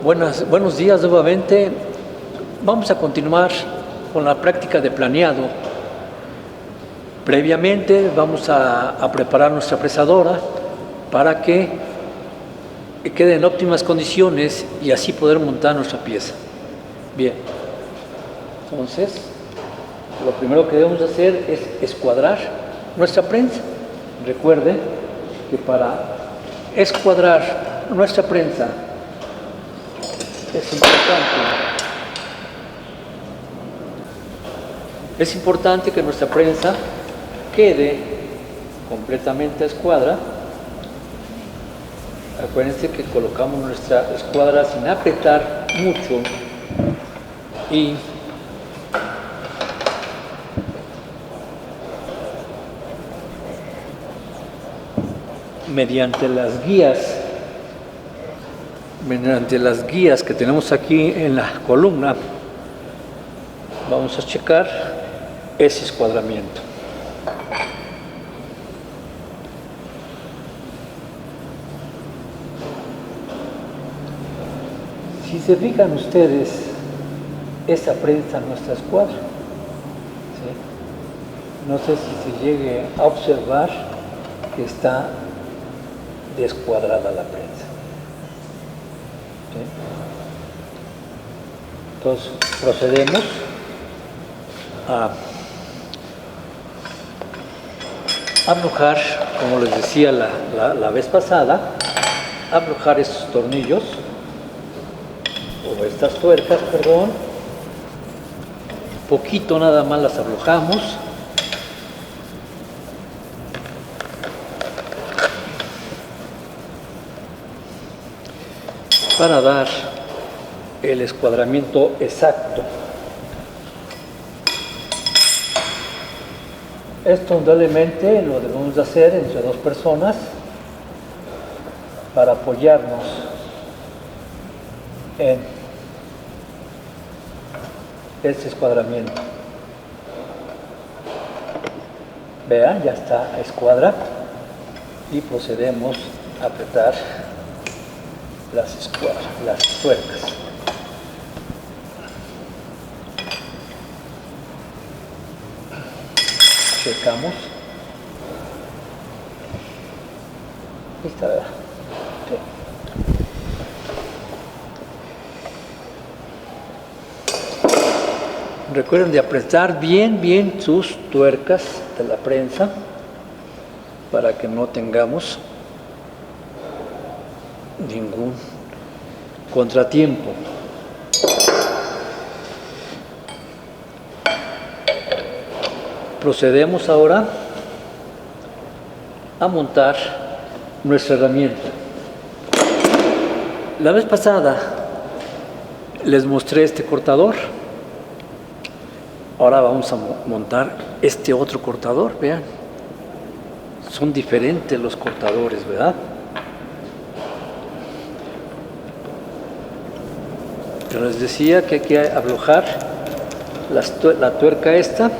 Buenos días nuevamente. Vamos a continuar con la práctica de planeado. Previamente vamos a preparar nuestra fresadora para que quede en óptimas condiciones y así poder montar nuestra pieza. Bien, entonces lo primero que debemos hacer es escuadrar nuestra prensa. Recuerde que para escuadrar nuestra prensa es importante que nuestra prensa quede completamente a escuadra. Acuérdense que colocamos nuestra escuadra sin apretar mucho y mediante las guías que tenemos aquí en la columna, vamos a checar ese escuadramiento. Si se fijan ustedes, esa prensa no está escuadra, ¿sí? No sé si se llegue a observar que está descuadrada la prensa. ¿Sí? Entonces procedemos a aflojar, como les decía la vez pasada, aflojar estos tornillos o estas tuercas, perdón. Poquito nada más las aflojamos. Para dar el escuadramiento exacto. Esto indudablemente lo debemos de hacer entre dos personas para apoyarnos en este escuadramiento. Vean, ya está a escuadra y procedemos a apretar las tuercas. Checamos. ¿Lista, verdad? Sí. Recuerden de apretar bien sus tuercas de la prensa para que no tengamos ningún contratiempo. Procedemos ahora a montar nuestra herramienta. La vez pasada les mostré este cortador. Ahora vamos a montar este otro cortador. Vean, son diferentes los cortadores, ¿verdad? Yo les decía que hay que aflojar la tuerca esta.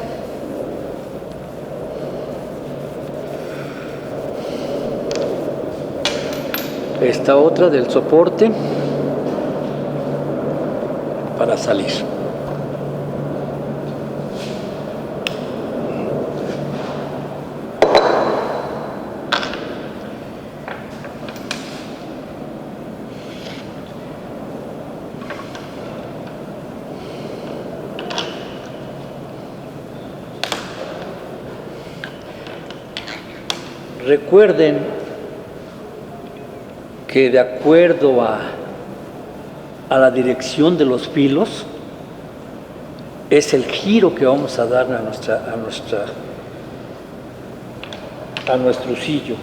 Esta otra del soporte para salir. Recuerden que de acuerdo a la dirección de los filos es el giro que vamos a dar a nuestro usillo.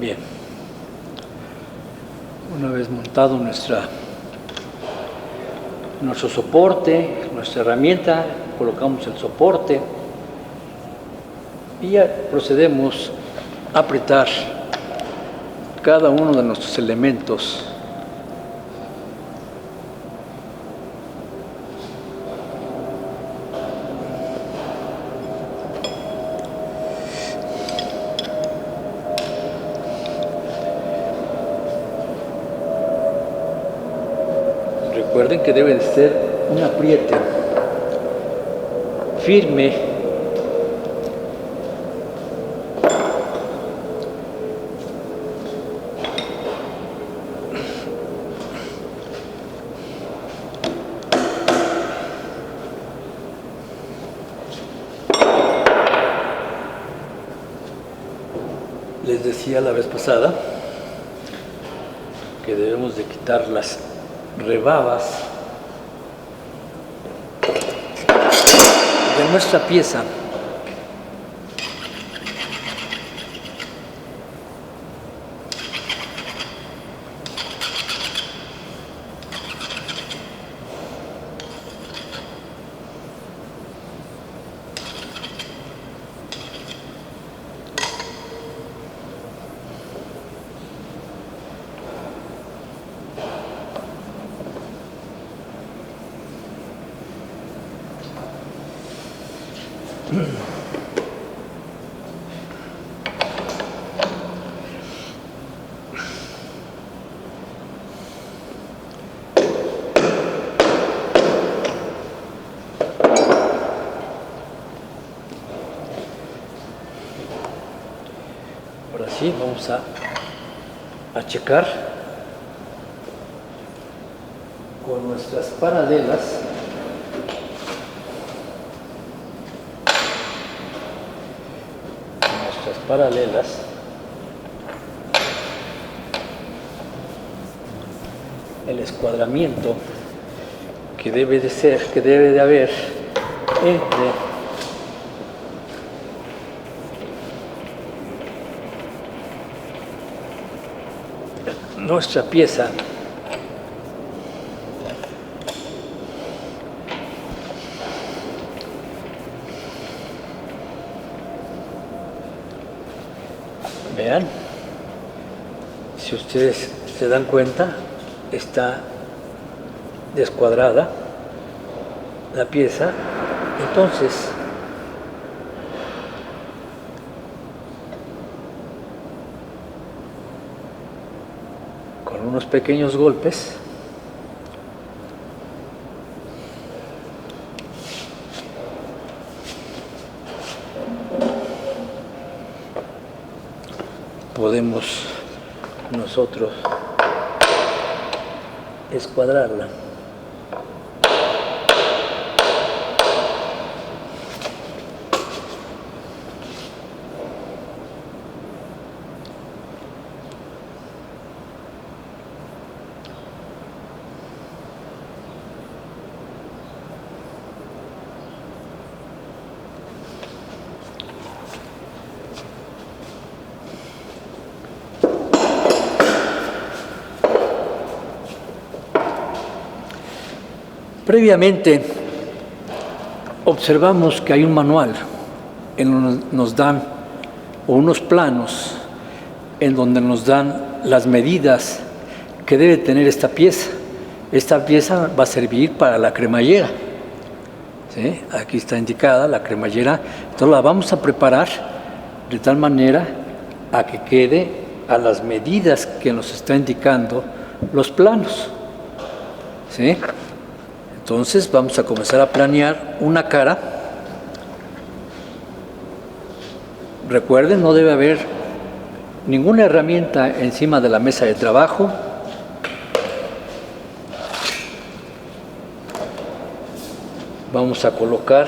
Bien. Una vez montado nuestro soporte, nuestra herramienta, colocamos el soporte y ya procedemos a apretar cada uno de nuestros elementos. Recuerden que debe de ser un apriete firme, les decía la vez pasada que debemos de quitar las rebabas de nuestra pieza. Ahora sí, vamos a checar con nuestras paralelas. El escuadramiento que debe de haber entre nuestra pieza vean, si ustedes se dan cuenta, está descuadrada la pieza. Entonces con unos pequeños golpes podemos nosotros escuadrarla. Previamente observamos que hay un manual en donde nos dan unos planos en donde nos dan las medidas que debe tener esta pieza. Esta pieza va a servir para la cremallera, ¿sí? Aquí está indicada la cremallera. Entonces la vamos a preparar de tal manera a que quede a las medidas que nos está indicando los planos, ¿sí? Entonces vamos a comenzar a planear una cara. Recuerden, no debe haber ninguna herramienta encima de la mesa de trabajo. Vamos a colocar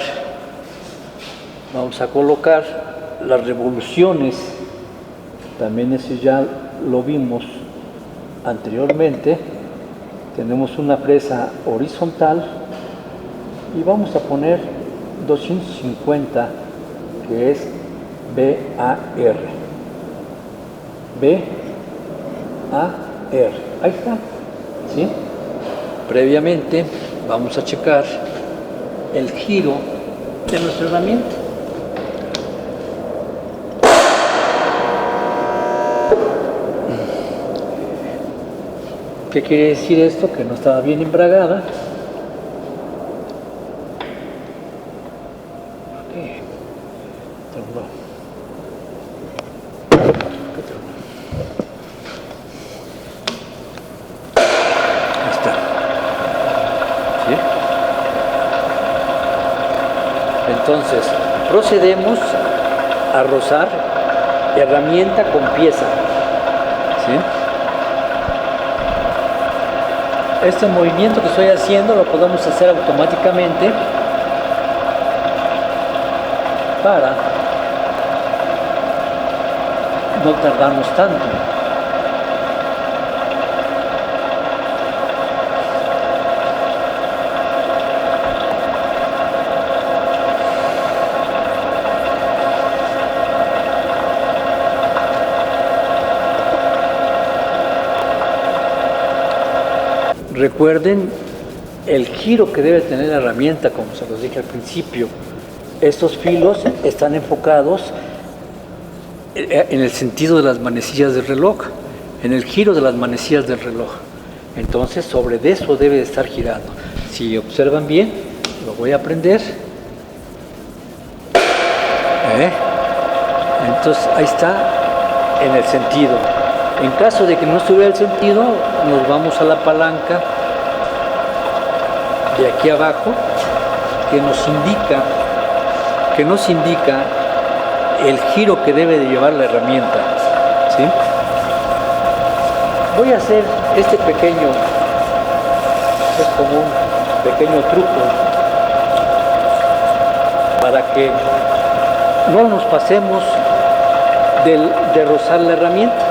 las revoluciones. También eso ya lo vimos anteriormente. Tenemos una presa horizontal y vamos a poner 250, que es BAR. B, A, R. Ahí está. ¿Sí? Previamente vamos a checar el giro de nuestra herramienta. ¿Qué quiere decir esto? Que no estaba bien embragada. Ahí está. ¿Sí? Entonces, procedemos a rozar herramienta con pieza. ¿Sí? Este movimiento que estoy haciendo lo podemos hacer automáticamente para no tardarnos tanto. Recuerden el giro que debe tener la herramienta, como se los dije al principio. Estos filos están enfocados en el sentido de las manecillas del reloj, en el giro de las manecillas del reloj. Entonces, sobre eso debe de estar girando. Si observan bien, lo voy a prender. Entonces, ahí está en el sentido. En caso de que no estuviera el sentido, nos vamos a la palanca de aquí abajo que nos indica el giro que debe de llevar la herramienta. ¿Sí? Voy a hacer este pequeño, es como un pequeño truco para que no nos pasemos de rozar la herramienta.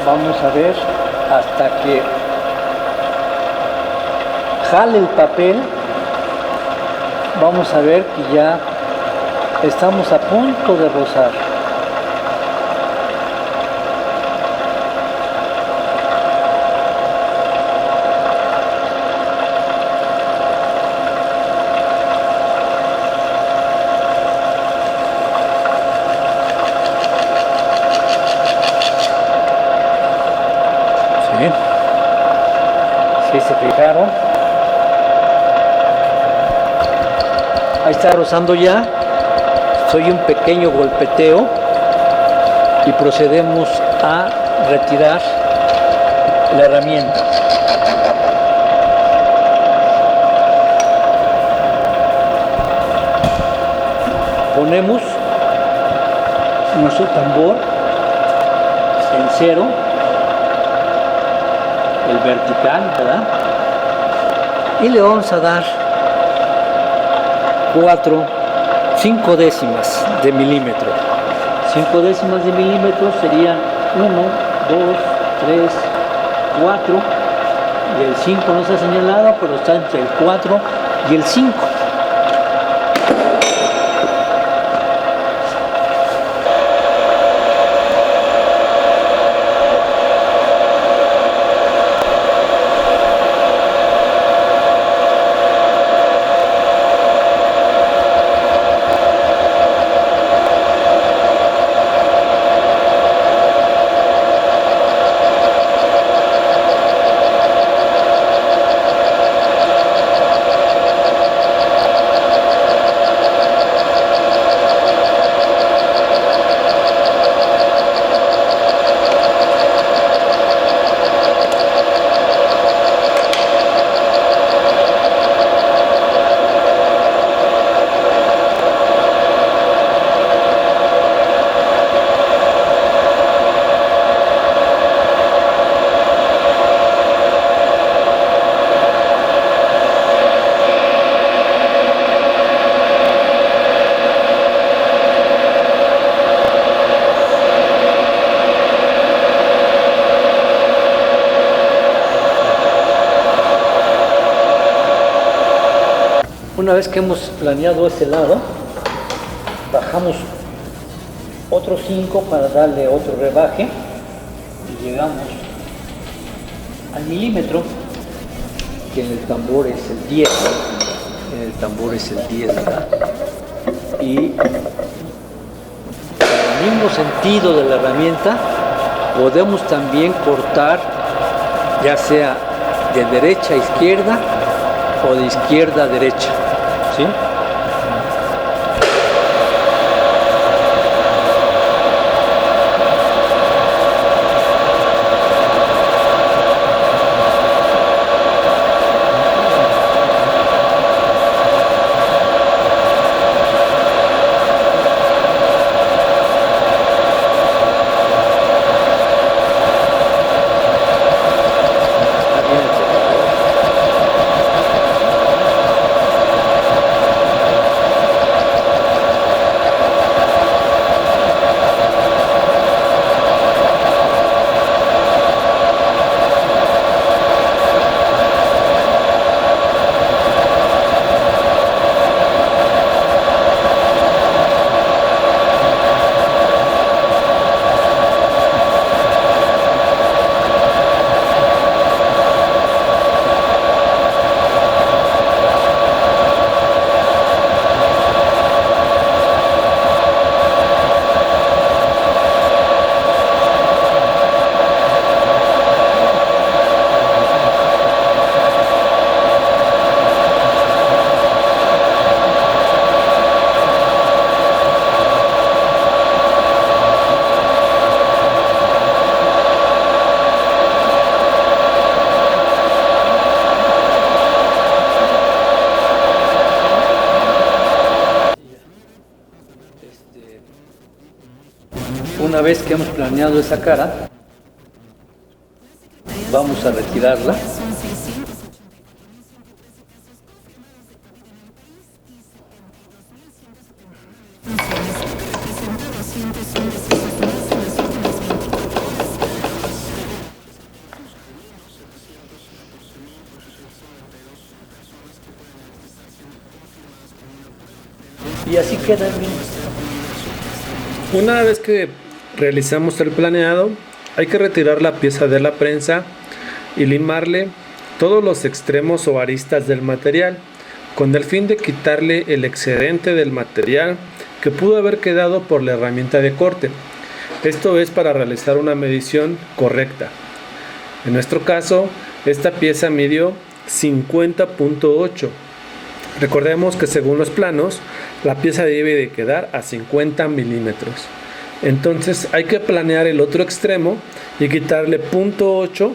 Vamos a ver hasta que jale el papel. Vamos a ver que ya estamos a punto de rozar. ¿Sí se fijaron? Ahí está rozando ya. Soy un pequeño golpeteo y procedemos a retirar la herramienta. Ponemos nuestro tambor en cero, el vertical, ¿verdad? Y le vamos a dar 5 décimas de milímetro. 5 décimas de milímetro serían 1, 2, 3, 4. Y el 5 no está señalado, pero está entre el 4 y el 5. Una vez que hemos planeado este lado, bajamos otros 5 para darle otro rebaje y llegamos al milímetro, que en el tambor es el 10, en el tambor es el 10, ¿verdad? Y en el mismo sentido de la herramienta podemos también cortar, ya sea de derecha a izquierda o de izquierda a derecha, ¿sí? Una vez que hemos planeado esa cara, vamos a retirarla. Y así queda bien. Una vez que realizamos el planeado, hay que retirar la pieza de la prensa y limarle todos los extremos o aristas del material, con el fin de quitarle el excedente del material que pudo haber quedado por la herramienta de corte. Esto es para realizar una medición correcta. En nuestro caso, esta pieza midió 50.8. Recordemos que según los planos, la pieza debe de quedar a 50 milímetros. Entonces hay que planear el otro extremo y quitarle 0.8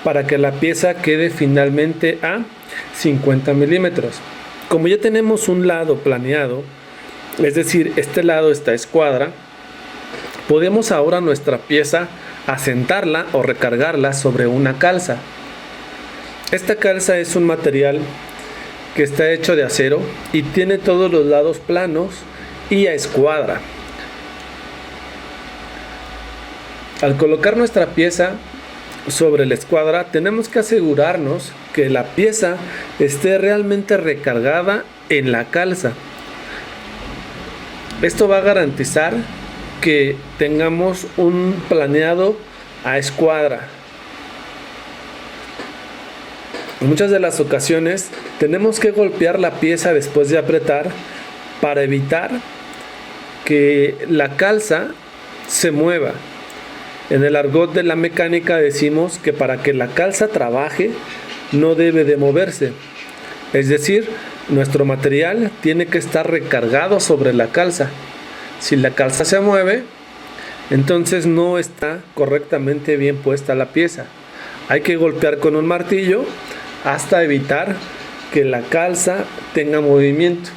para que la pieza quede finalmente a 50 milímetros. Como ya tenemos un lado planeado, es decir, este lado está a escuadra, podemos ahora nuestra pieza asentarla o recargarla sobre una calza. Esta calza es un material que está hecho de acero y tiene todos los lados planos y a escuadra. Al colocar nuestra pieza sobre la escuadra, tenemos que asegurarnos que la pieza esté realmente recargada en la calza. Esto va a garantizar que tengamos un planeado a escuadra. En muchas de las ocasiones tenemos que golpear la pieza después de apretar para evitar que la calza se mueva. En el argot de la mecánica decimos que para que la calza trabaje no debe de moverse. Es decir, nuestro material tiene que estar recargado sobre la calza. Si la calza se mueve, entonces no está correctamente bien puesta la pieza. Hay que golpear con un martillo hasta evitar que la calza tenga movimiento.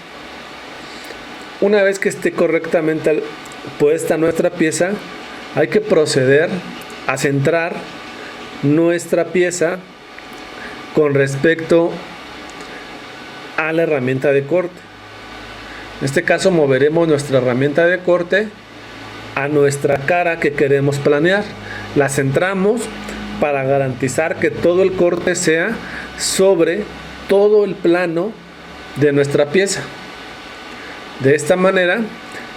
Una vez que esté correctamente puesta nuestra pieza, hay que proceder a centrar nuestra pieza con respecto a la herramienta de corte. En este caso moveremos nuestra herramienta de corte a nuestra cara que queremos planear. La centramos para garantizar que todo el corte sea sobre todo el plano de nuestra pieza. De esta manera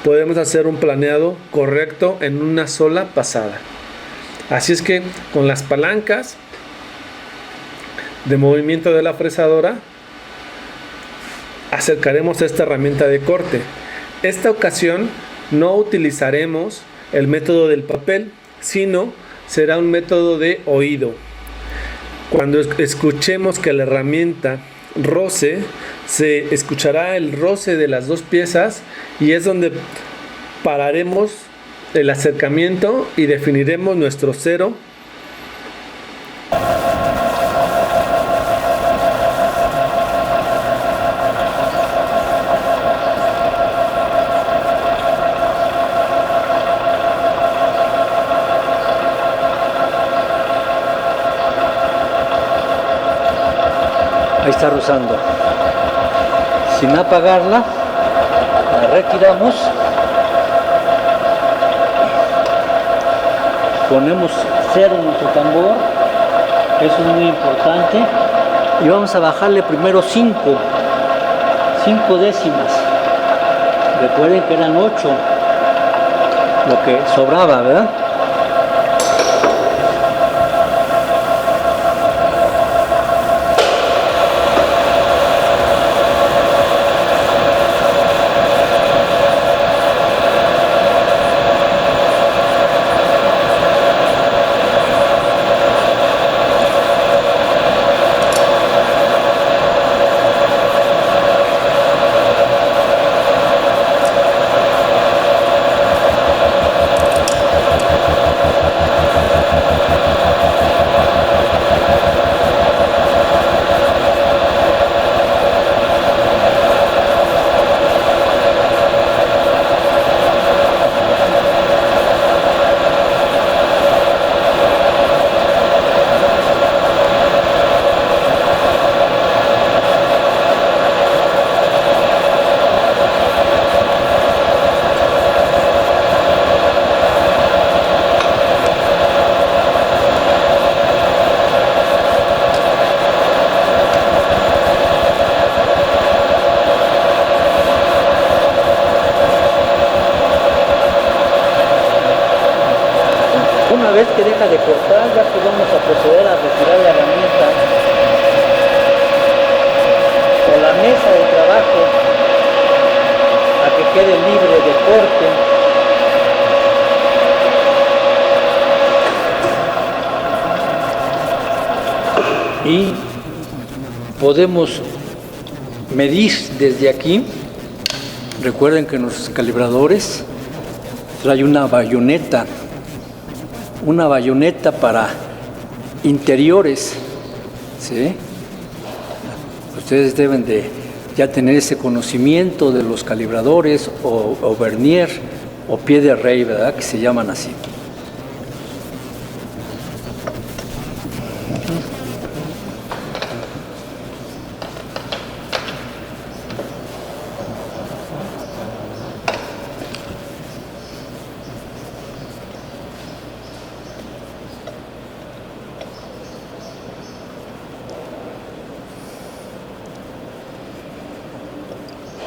podemos hacer un planeado correcto en una sola pasada. Así es que con las palancas de movimiento de la fresadora acercaremos esta herramienta de corte. Esta ocasión no utilizaremos el método del papel, sino será un método de oído. Cuando escuchemos que la herramienta roce, se escuchará el roce de las dos piezas y es donde pararemos el acercamiento y definiremos nuestro cero. Ahí está rozando. Sin apagarla, la retiramos. Ponemos cero en nuestro tambor, eso es muy importante. Y vamos a bajarle primero 5 décimas. Recuerden que eran 8 lo que sobraba, ¿verdad? Una vez que deja de cortar, ya podemos proceder a retirar la herramienta o la mesa de trabajo a que quede libre de corte. Y podemos medir desde aquí. Recuerden que nuestros calibradores trae una bayoneta para interiores, ¿sí? Ustedes deben de ya tener ese conocimiento de los calibradores o vernier o pie de rey, ¿verdad? Que se llaman así.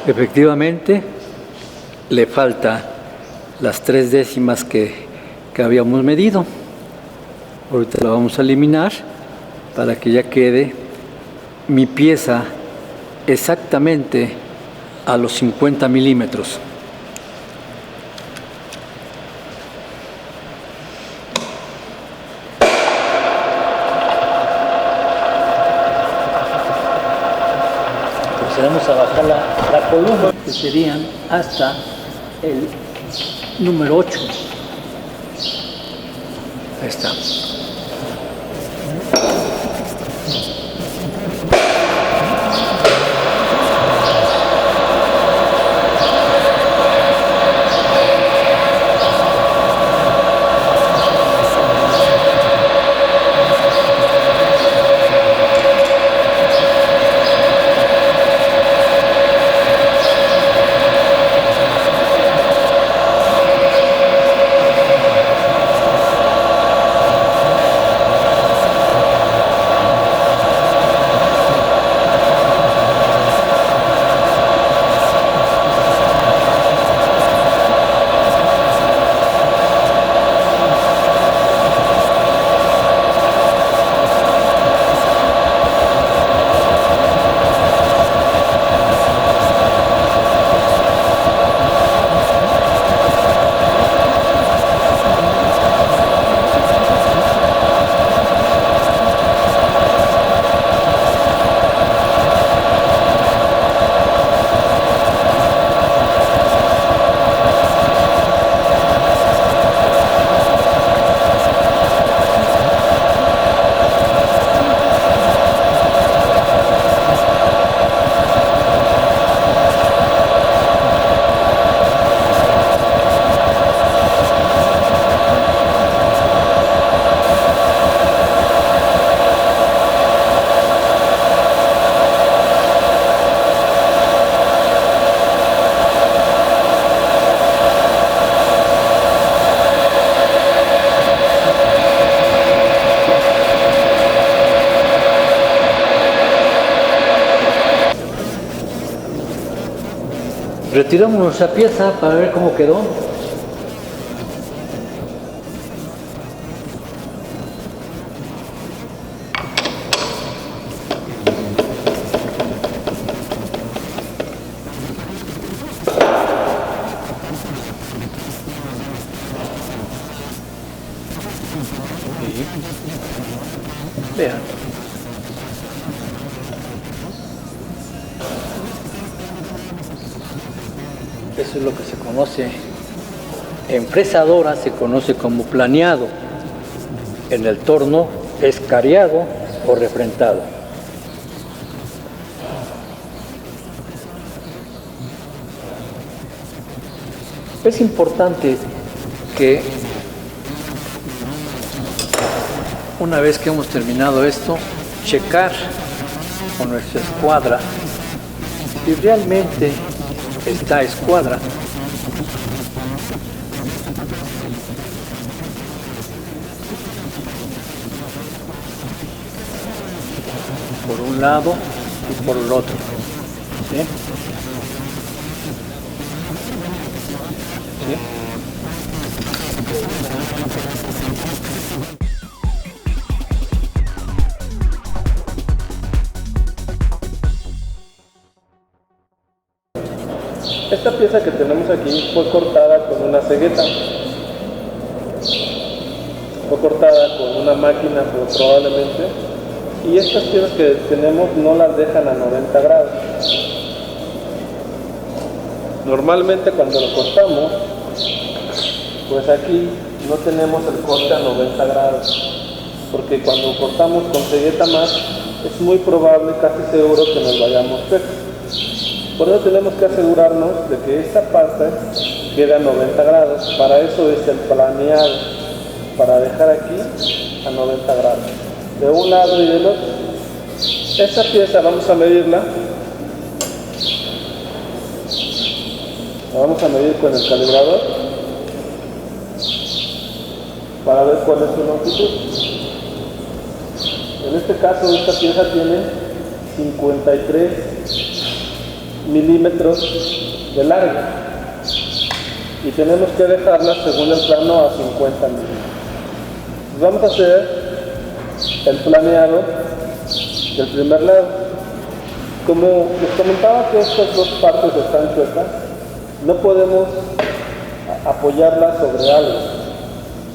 Efectivamente, le falta las 3 décimas que habíamos medido. Ahorita la vamos a eliminar para que ya quede mi pieza exactamente a los 50 milímetros. Procedemos a bajar la columna, que serían hasta el número 8. Ahí está. Retiramos nuestra pieza para ver cómo quedó. Vean. Eso es lo que se conoce en fresadora, se conoce como planeado. En el torno es cariado o refrentado. Es importante que una vez que hemos terminado esto, checar con nuestra escuadra si realmente esta escuadra por un lado y por el otro, ¿sí? ¿Sí? Esta pieza que tenemos aquí fue cortada con una cegueta. Fue cortada con una máquina probablemente. Y estas piezas que tenemos no las dejan a 90 grados. Normalmente cuando lo cortamos, pues aquí no tenemos el corte a 90 grados. Porque cuando cortamos con cegueta más, es muy probable, casi seguro, que nos vayamos secos. Por eso tenemos que asegurarnos de que esta parte quede a 90 grados. Para eso es el planeado, para dejar aquí a 90 grados, de un lado y del otro. Esta pieza vamos a medirla. La vamos a medir con el calibrador para ver cuál es su longitud. En este caso esta pieza tiene 53 milímetros de largo y tenemos que dejarla según el plano a 50 milímetros. Vamos a hacer el planeado del primer lado. Como les comentaba que estas dos partes están chuecas, no podemos apoyarlas sobre algo,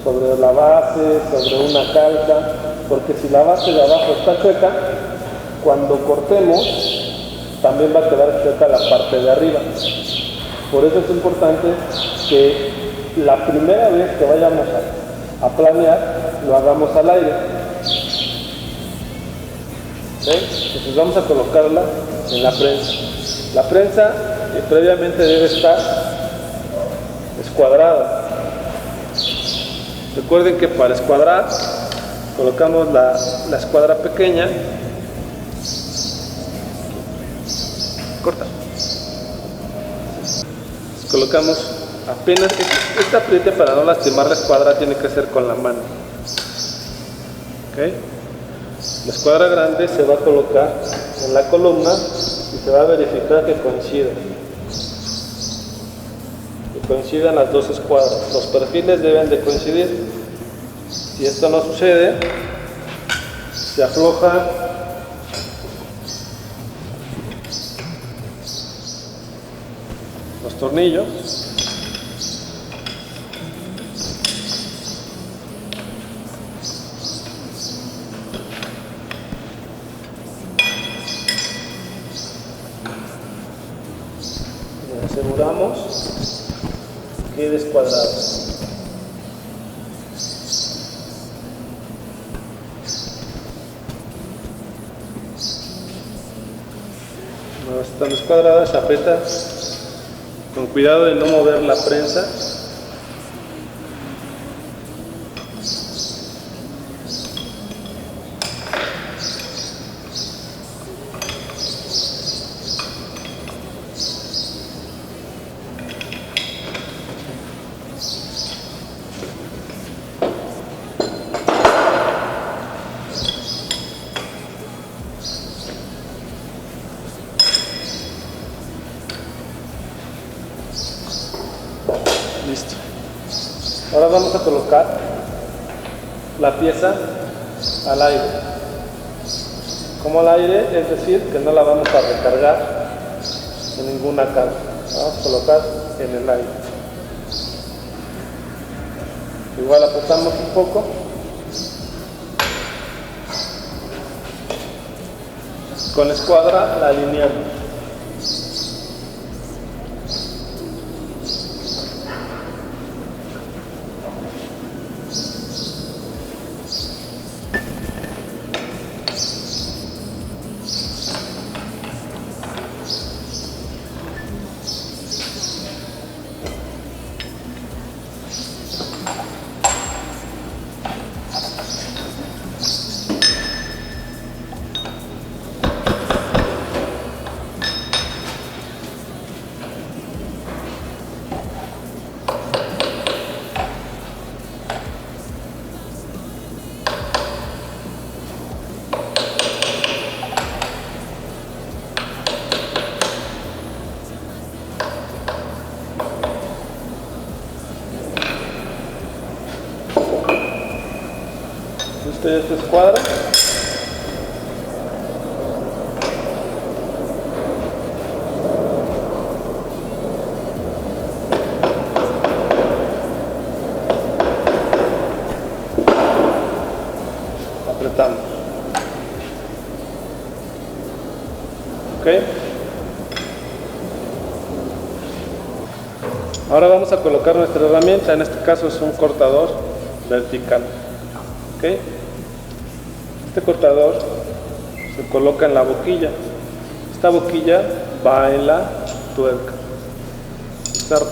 sobre la base, sobre una calca, porque si la base de abajo está chueca, cuando cortemos también va a quedar chueca la parte de arriba. Por eso es importante que la primera vez que vayamos a planear, lo hagamos al aire. ¿Sí? Entonces vamos a colocarla en la prensa. La prensa previamente debe estar escuadrada. Recuerden que para escuadrar colocamos la escuadra pequeña. Corta. Colocamos apenas esta apriete para no lastimar la escuadra, tiene que ser con la mano. ¿Okay? La escuadra grande se va a colocar en la columna y se va a verificar que coincidan las dos escuadras. Los perfiles deben de coincidir. Si esto no sucede, se afloja los tornillos. Y aseguramos que quede escuadrado. Cuando están escuadradas, se aprieta con cuidado de no mover la prensa. Ahora vamos a colocar la pieza al aire. Como al aire, es decir, que no la vamos a recargar en ninguna calza. Vamos a colocar en el aire. Igual apretamos un poco. Con la escuadra la alineamos. Esta escuadra. Apretamos. Ok. Ahora vamos a colocar nuestra herramienta. En este caso es un cortador vertical. Ok. Este cortador se coloca en la boquilla. Esta boquilla va en la tuerca.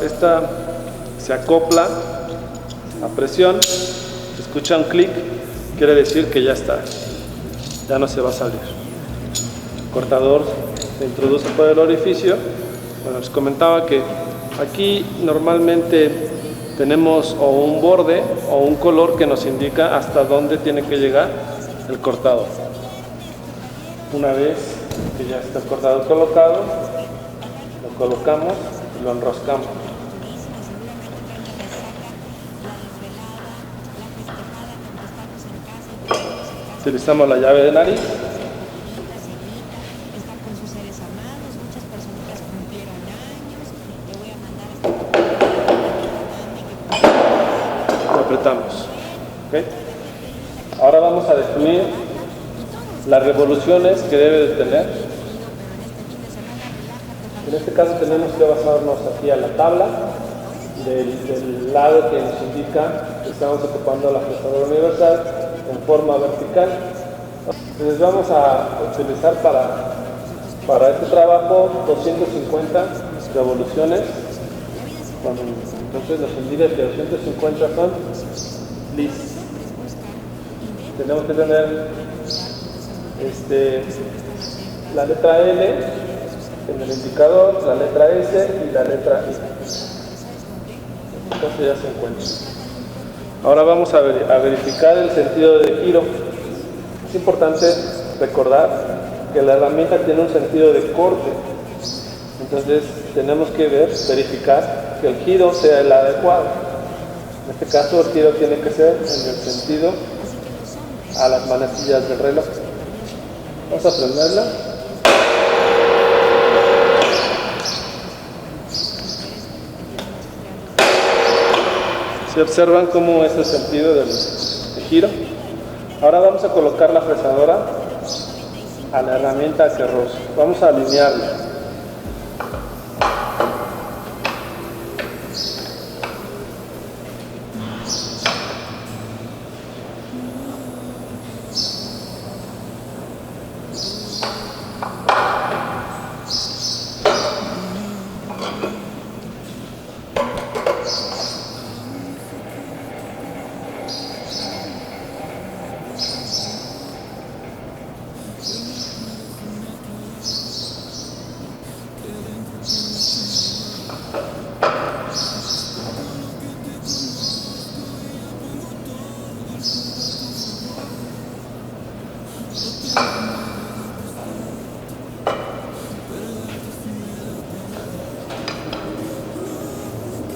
Esta se acopla a presión. Se escucha un clic, quiere decir que ya está. Ya no se va a salir. El cortador se introduce por el orificio. Bueno, les comentaba que aquí normalmente tenemos o un borde o un color que nos indica hasta dónde tiene que llegar el cortador. Una vez que ya está el cortador colocado, lo colocamos y lo enroscamos. Utilizamos la llave de nariz. Lo apretamos. ¿Okay? Ahora vamos a definir las revoluciones que debe de tener. En este caso tenemos que basarnos aquí a la tabla del lado que nos indica que estamos ocupando la fresadora universal en forma vertical. Entonces vamos a utilizar para este trabajo 250 revoluciones. Entonces nos indica que 250 son listas. Tenemos que tener la letra L en el indicador, la letra S y la letra I. Entonces ya se encuentra. Ahora vamos a verificar el sentido de giro. Es importante recordar que la herramienta tiene un sentido de corte. Entonces tenemos que verificar que el giro sea el adecuado. En este caso el giro tiene que ser en el sentido a las manecillas del reloj. Vamos a prenderla. Si observan cómo es el sentido del giro. Ahora vamos a colocar la fresadora a la herramienta que roza. Vamos a alinearla.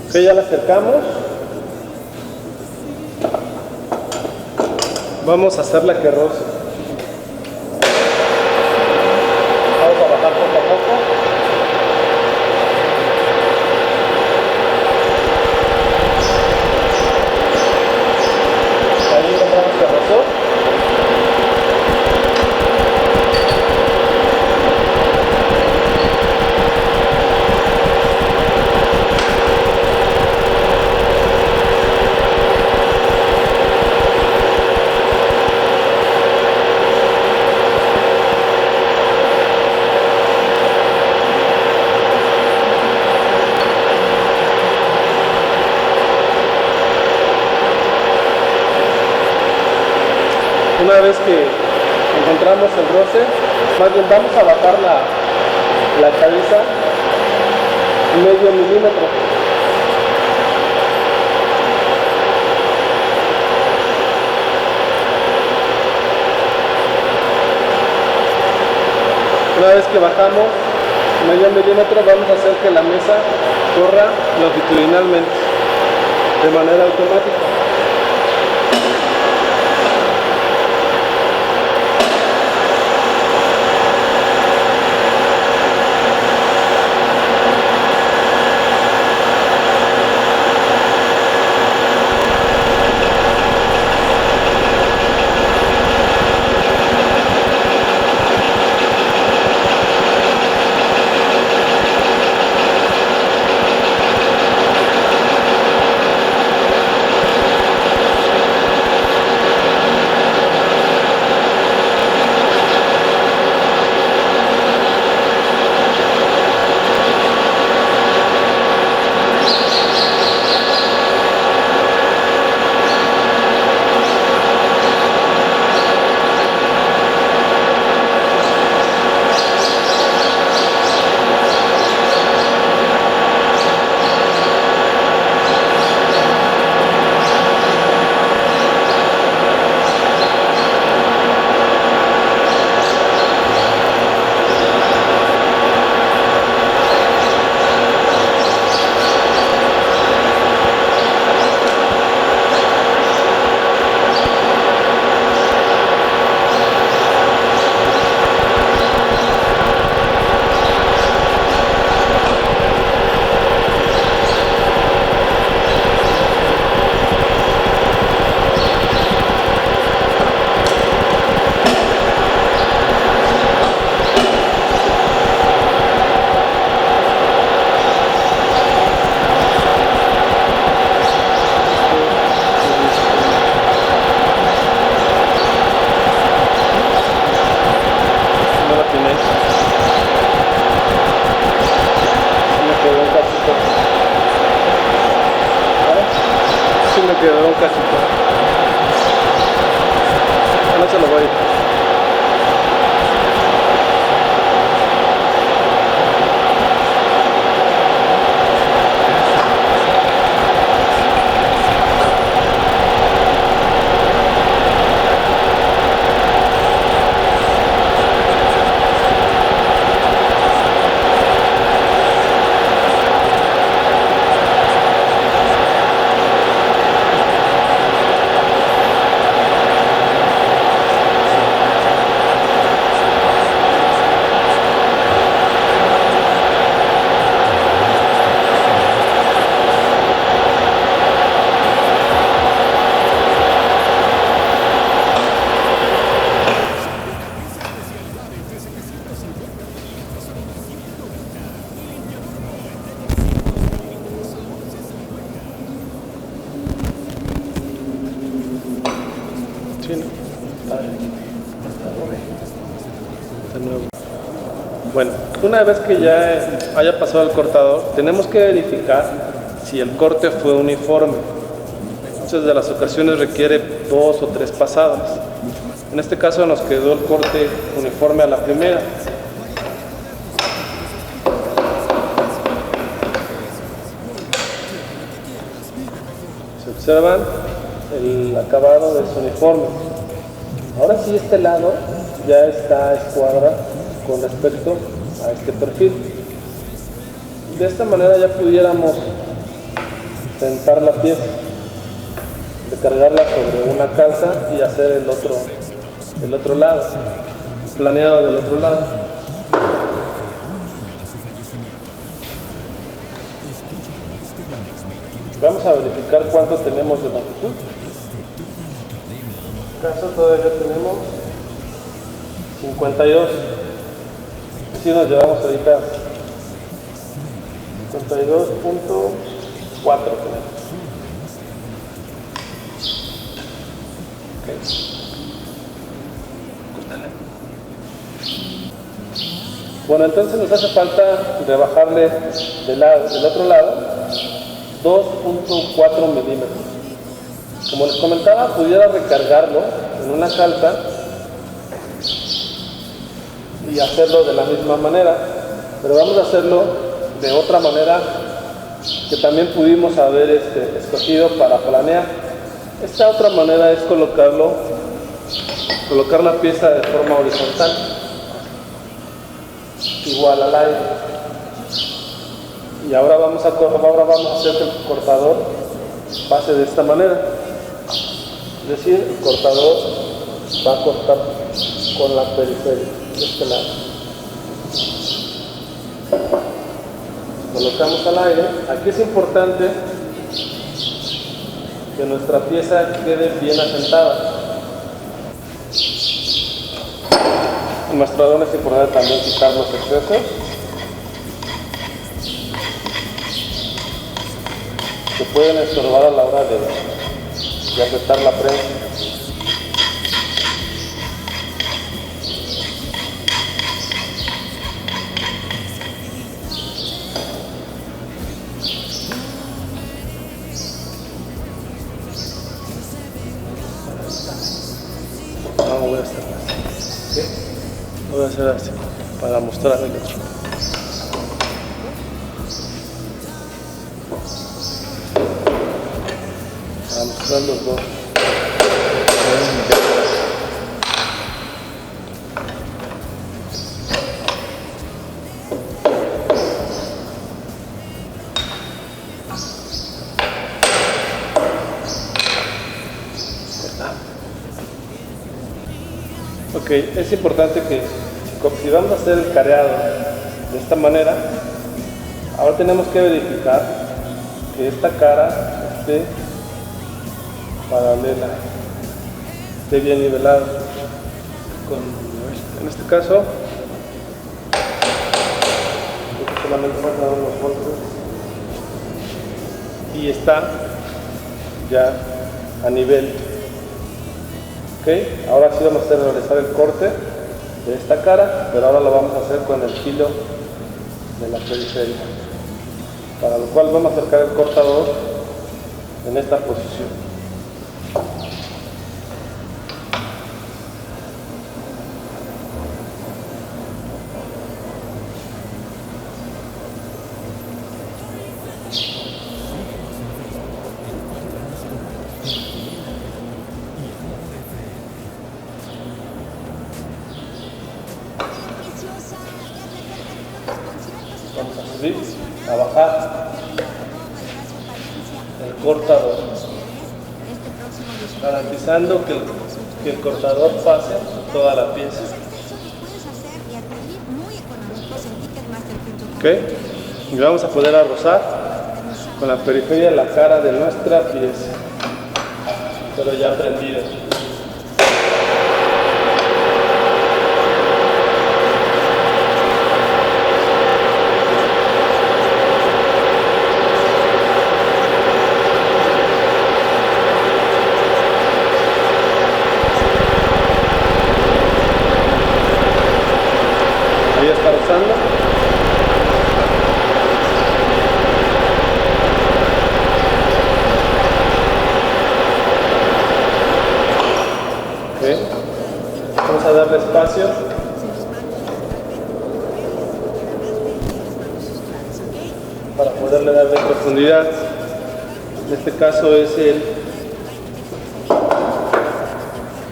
Ok, ya la acercamos. Vamos a hacerla que roce. Vamos a bajar poco a poco. Ahí encontramos que rozó. Una vez que encontramos el roce, más bien vamos a bajar la cabeza medio milímetro. Una vez que bajamos medio milímetro, vamos a hacer que la mesa corra longitudinalmente de manera automática. Quedó casi todo. No se lo voy. Bueno, una vez que ya haya pasado el cortador, tenemos que verificar si el corte fue uniforme. Muchas de las ocasiones requiere 2 o 3 pasadas. En este caso nos quedó el corte uniforme a la primera. Si observan, el acabado es uniforme. Ahora sí, este lado ya está a escuadra con respecto a este perfil. De esta manera ya pudiéramos sentar la pieza. De recargarla sobre una calza y hacer el otro lado, planeado del otro lado. Vamos a verificar cuánto tenemos de longitud. En este caso todavía tenemos 52. Si nos llevamos ahorita 52.4 tenemos. Okay. Bueno, entonces nos hace falta rebajarle del otro lado 2.4 milímetros. Como les comentaba, pudiera recargarlo en una calza y hacerlo de la misma manera, pero vamos a hacerlo de otra manera que también pudimos haber escogido para planear. Esta otra manera es colocar la pieza de forma horizontal, igual al aire. Y ahora vamos a hacer que el cortador pase de esta manera. Es decir, el cortador va a cortar con la periferia de este lado. Colocamos al aire. Aquí es importante que nuestra pieza quede bien asentada. En nuestro adorno es importante también quitar los excesos que pueden estorbar a la hora de apretar la prensa. Voy a hacer así. ¿Sí? Voy a hacer así para mostrar el otro. Para mostrar los dos. Ok, es importante que si vamos a hacer el careado de esta manera, ahora tenemos que verificar que esta cara esté paralela, esté bien nivelada. En este caso, solamente faltan unos golpes y está ya a nivel. Okay. Ahora sí vamos a realizar el corte de esta cara, pero ahora lo vamos a hacer con el filo de la periferia, para lo cual vamos a acercar el cortador en esta posición. Vamos a subir, a bajar el cortador, garantizando que el cortador pase toda la pieza. Okay. Y vamos a poder rozar con la periferia de la cara de nuestra pieza, pero ya prendida. Ahí está rozando. Okay. Vamos a darle espacio. Para poderle darle profundidad. En este caso es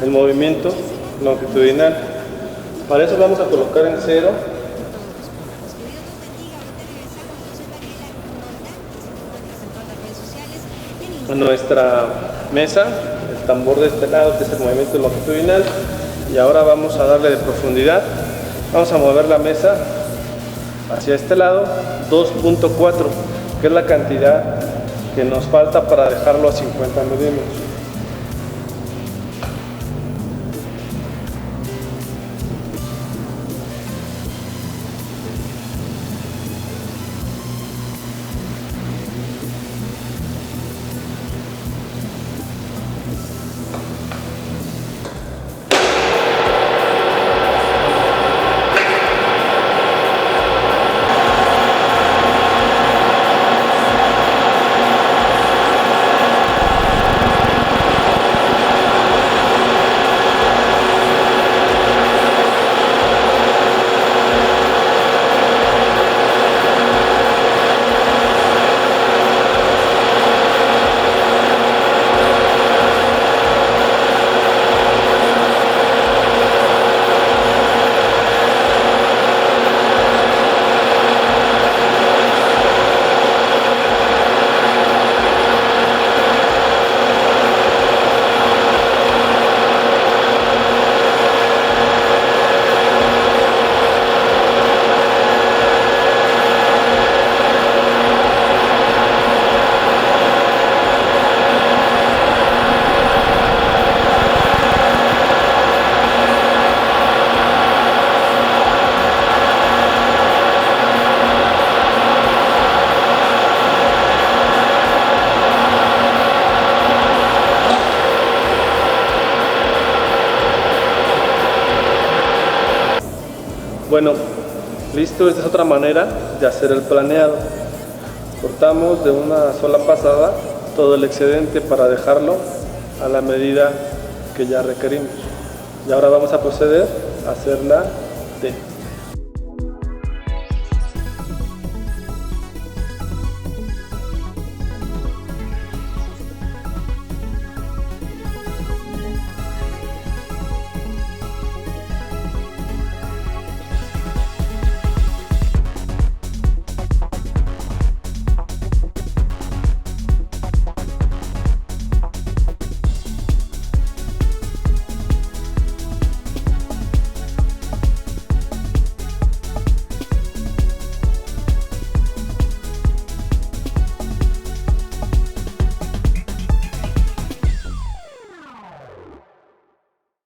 el movimiento longitudinal. Para eso vamos a colocar en 0 nuestra mesa, el tambor de este lado, que es el movimiento longitudinal, y ahora vamos a darle de profundidad. Vamos a mover la mesa hacia este lado, 2.4, que es la cantidad que nos falta para dejarlo a 50 milímetros. Bueno, listo, esta es otra manera de hacer el planeado. Cortamos de una sola pasada todo el excedente para dejarlo a la medida que ya requerimos. Y ahora vamos a proceder a hacer la T.